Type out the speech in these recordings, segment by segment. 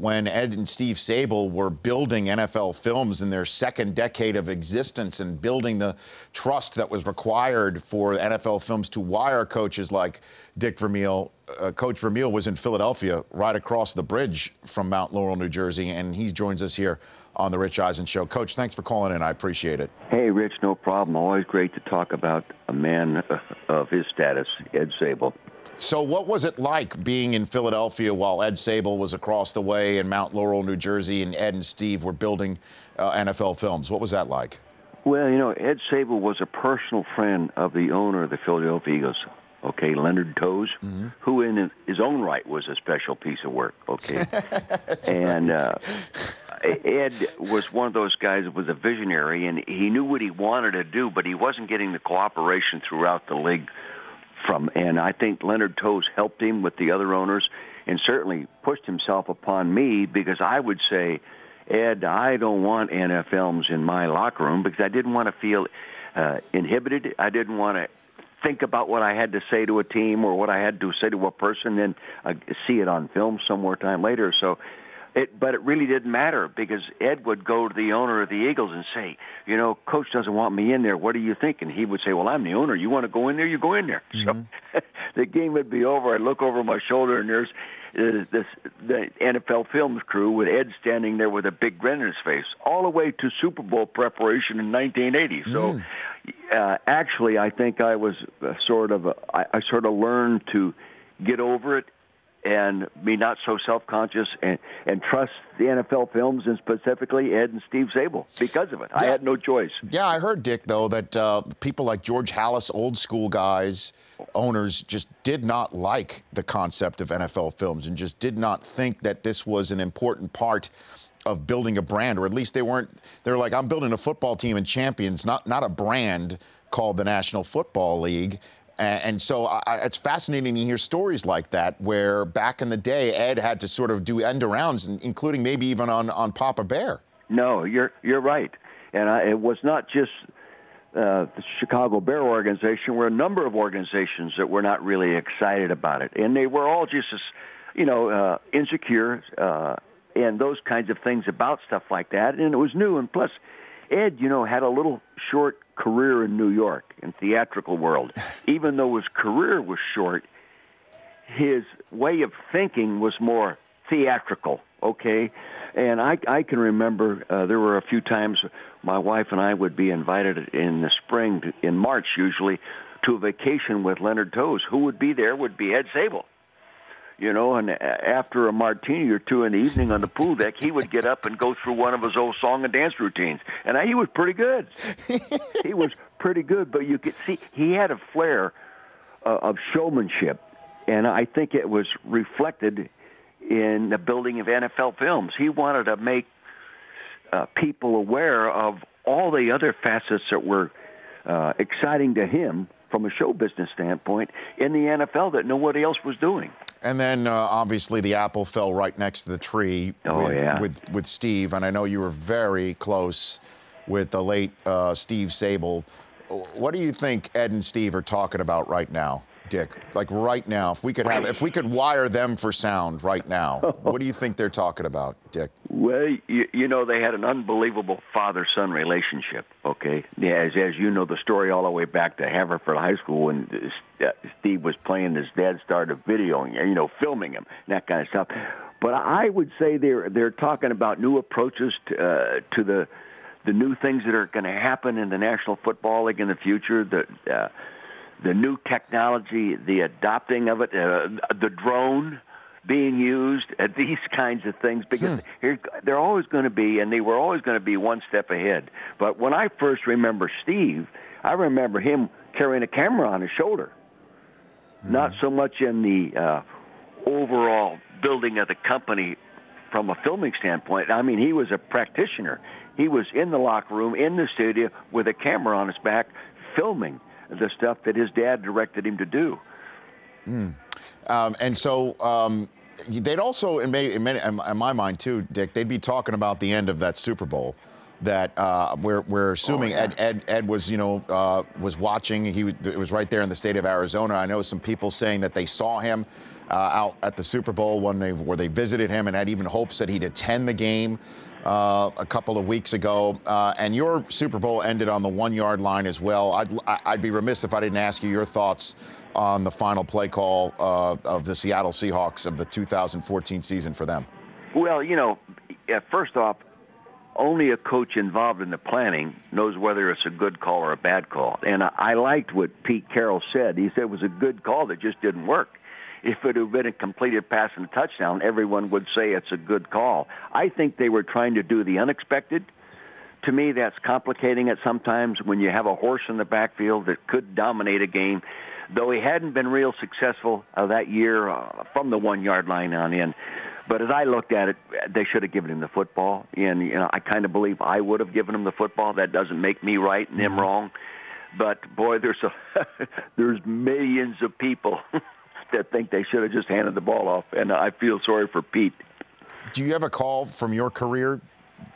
when Ed and Steve Sable were building NFL Films in their second decade of existence and building the trust that was required for NFL Films to wire coaches like Dick Vermeil. Coach Vermeil was in Philadelphia, right across the bridge from Mount Laurel, New Jersey, and he joins us here on the Rich Eisen Show. Coach, thanks for calling in. I appreciate it. Hey, Rich, no problem. Always great to talk about a man of his status, Ed Sable. So what was it like being in Philadelphia while Ed Sable was across the way in Mount Laurel, New Jersey, and Ed and Steve were building NFL Films? What was that like? Well, you know, Ed Sable was a personal friend of the owner of the Philadelphia Eagles, okay, Leonard Toews, who in his own right was a special piece of work, okay? And Ed was one of those guys that was a visionary, and he knew what he wanted to do, but he wasn't getting the cooperation throughout the league and I think Leonard Toews helped him with the other owners and certainly pushed himself upon me because I would say, Ed, I don't want NFLs in my locker room because I didn't want to feel inhibited. I didn't want to think about what I had to say to a team or what I had to say to a person and see it on film somewhere time later. But it really didn't matter because Ed would go to the owner of the Eagles and say, you know, Coach doesn't want me in there. What do you think? And he would say, well, I'm the owner. You want to go in there? You go in there. So the game would be over. I'd look over my shoulder, and there's the NFL Films crew with Ed standing there with a big grin in his face, all the way to Super Bowl preparation in 1980. So actually, I think I was I sort of learned to get over it and be not so self-conscious and trust the NFL Films and specifically Ed and Steve Sable because of it. I had no choice. Yeah, I heard, Dick, though, that people like George Halas, old school guys, owners, just did not like the concept of NFL Films and just did not think that this was an important part of building a brand, or at least they were like, I'm building a football team and champions, not a brand called the National Football League. And so it's fascinating to hear stories like that, where back in the day, Ed had to sort of do end arounds, including maybe even on Papa Bear. No, you're right. And it was not just the Chicago Bear organization. There were a number of organizations that were not really excited about it. And they were all just, insecure and those kinds of things about stuff like that. And it was new. And plus, Ed, had a little short career in New York in theatrical world. Even though his career was short, his way of thinking was more theatrical, okay? And I can remember there were a few times my wife and I would be invited in the spring, in March usually, to a vacation with Leonard Toews. Who would be there would be Ed Sable. And after a martini or two in the evening on the pool deck, he would get up and go through one of his old song and dance routines. And he was pretty good. He was pretty good, but you could see he had a flair of showmanship, and I think it was reflected in the building of NFL Films. He wanted to make people aware of all the other facets that were exciting to him from a show business standpoint in the NFL that nobody else was doing. And then, obviously, the apple fell right next to the tree with Steve. And I know you were very close with the late Steve Sable. What do you think Ed and Steve are talking about right now, Dick? Like right now, if we could wire them for sound right now, what do you think they're talking about, Dick? Well, they had an unbelievable father-son relationship, okay? Yeah, as you know the story all the way back to Haverford High School when Steve was playing, his dad started videoing, filming him, that kind of stuff. But I would say they're talking about new approaches to the new things that are going to happen in the National Football League in the future, the new technology, the adopting of it, the drone being used, these kinds of things, because they're always going to be, and they were always going to be one step ahead. But when I first remember Steve, I remember him carrying a camera on his shoulder, not so much in the overall building of the company from a filming standpoint. I mean, he was a practitioner. He was in the locker room, in the studio, with a camera on his back, filming the stuff that his dad directed him to do. And so they'd also, in my mind too, Dick, they'd be talking about the end of that Super Bowl that we're assuming Ed was, was watching. It was right there in the state of Arizona. I know some people saying that they saw him out at the Super Bowl where they visited him and had even hopes that he'd attend the game a couple of weeks ago. And your Super Bowl ended on the 1-yard line as well. I'd be remiss if I didn't ask you your thoughts on the final play call of the Seattle Seahawks of the 2014 season for them. Well, first off, only a coach involved in the planning knows whether it's a good call or a bad call. And I liked what Pete Carroll said. He said it was a good call that just didn't work. If it had been a completed pass and a touchdown, everyone would say it's a good call. I think they were trying to do the unexpected. To me, that's complicating it sometimes when you have a horse in the backfield that could dominate a game. Though he hadn't been real successful that year from the 1-yard line on in. But as I looked at it, they should have given him the football. And, I kind of believe I would have given him the football. That doesn't make me right and him wrong. But, boy, there's millions of people that think they should have just handed the ball off. And I feel sorry for Pete. Do you have a call from your career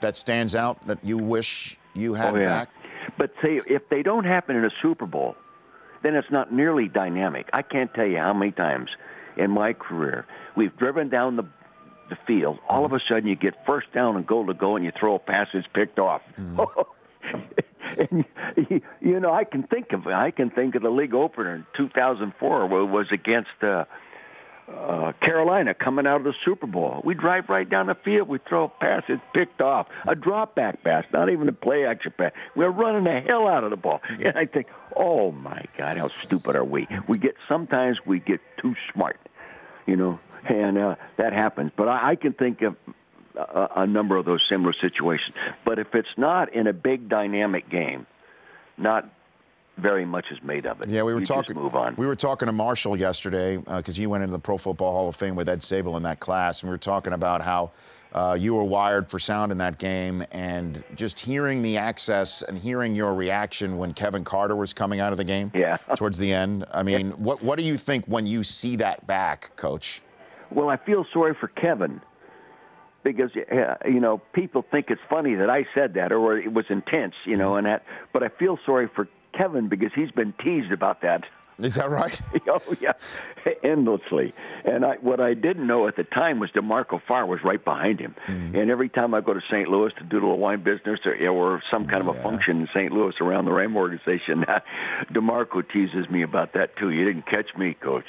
that stands out that you wish you had back? But, say, if they don't happen in a Super Bowl, then it's not nearly dynamic. I can't tell you how many times in my career we've driven down the field. All of a sudden, you get first down and goal to go, and you throw a pass that's picked off. And, I can think of the league opener in 2004, where it was against Carolina coming out of the Super Bowl. We drive right down the field. We throw a pass that's picked off, a drop-back pass, not even a play-action pass. We're running the hell out of the ball. And I think, oh, my God, how stupid are we? Sometimes we get too smart, and that happens. But I can think of a number of those similar situations. But if it's not in a big dynamic game, not very much is made of it. Yeah, we were talking. Just move on. We were talking to Marshall yesterday because he went into the Pro Football Hall of Fame with Ed Sabol in that class, and we were talking about how you were wired for sound in that game, and just hearing the access and hearing your reaction when Kevin Carter was coming out of the game towards the end. I mean, what do you think when you see that back, Coach? Well, I feel sorry for Kevin because, people think it's funny that I said that or it was intense, and that. But I feel sorry for Kevin because he's been teased about that. Is that right? Oh, yeah, endlessly. And what I didn't know at the time was DeMarco Farr was right behind him. And every time I go to St. Louis to do a little wine business or some kind of a function in St. Louis around the Ram organization, DeMarco teases me about that, too. You didn't catch me, Coach,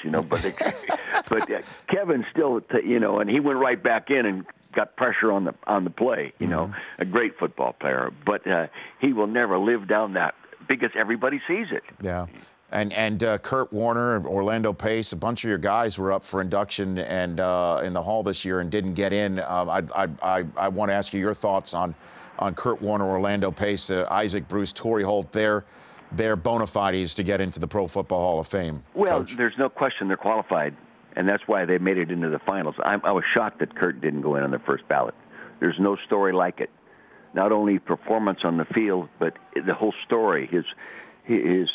But Kevin still, and he went right back in and got pressure on the play, a great football player. But he will never live down that because everybody sees it. Yeah. And Kurt Warner, Orlando Pace, a bunch of your guys were up for induction and in the Hall this year and didn't get in. I want to ask you your thoughts on Kurt Warner, Orlando Pace, Isaac Bruce, Torrey Holt, their bona fides to get into the Pro Football Hall of Fame. Well, Coach. There's no question they're qualified, and that's why they made it into the finals. I was shocked that Kurt didn't go in on the first ballot. There's no story like it. Not only performance on the field, but the whole story. His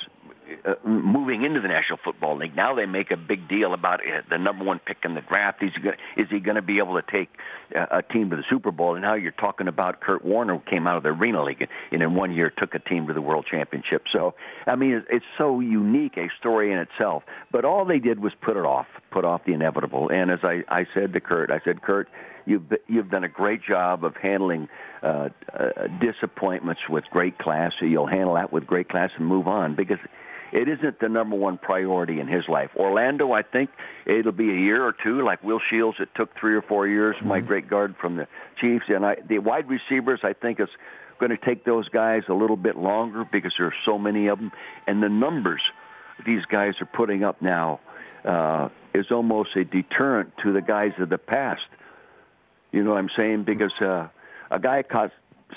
moving into the National Football League. Now they make a big deal about the number one pick in the draft. Is he going to be able to take a team to the Super Bowl? And now you're talking about Kurt Warner, who came out of the Arena League and in 1 year took a team to the World Championship. So, I mean, it's so unique, a story in itself. But all they did was put off the inevitable. And as I said to Kurt, Kurt, you've done a great job of handling disappointments with great class. So you'll handle that with great class and move on, because it isn't the number one priority in his life. Orlando, I think it'll be a year or two, like Will Shields. It took 3 or 4 years, my great guard from the Chiefs. And the wide receivers, I think it's going to take those guys a little bit longer because there are so many of them. And the numbers these guys are putting up now is almost a deterrent to the guys of the past. You know what I'm saying? Because a guy caught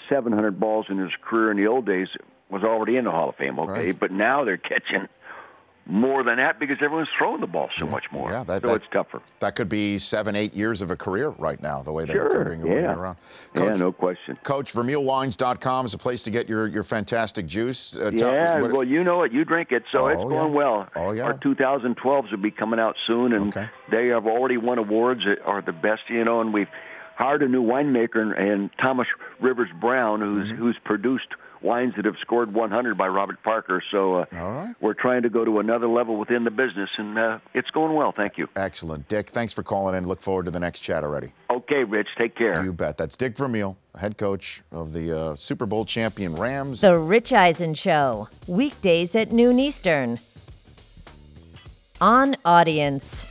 700 balls in his career in the old days was already in the Hall of Fame, okay? Right. But now they're catching more than that because everyone's throwing the ball so much more. Yeah, it's tougher. That could be 7-8 years of a career right now, the way they're bringing it around. Coach, no question. Coach, VermeilWines.com is a place to get your fantastic juice. Well, you know it. You drink it, so it's going well. Oh, yeah. Our 2012s will be coming out soon, and they have already won awards that are the best, and we've hired a new winemaker, and Thomas Rivers Brown, who's produced wines that have scored 100 by Robert Parker. So All right. we're trying to go to another level within the business, and it's going well. Thank you. Excellent. Dick, thanks for calling in. Look forward to the next chat already. Okay, Rich, take care. You bet. That's Dick Vermeil, head coach of the Super Bowl champion Rams. The Rich Eisen Show, weekdays at noon Eastern. On Audience.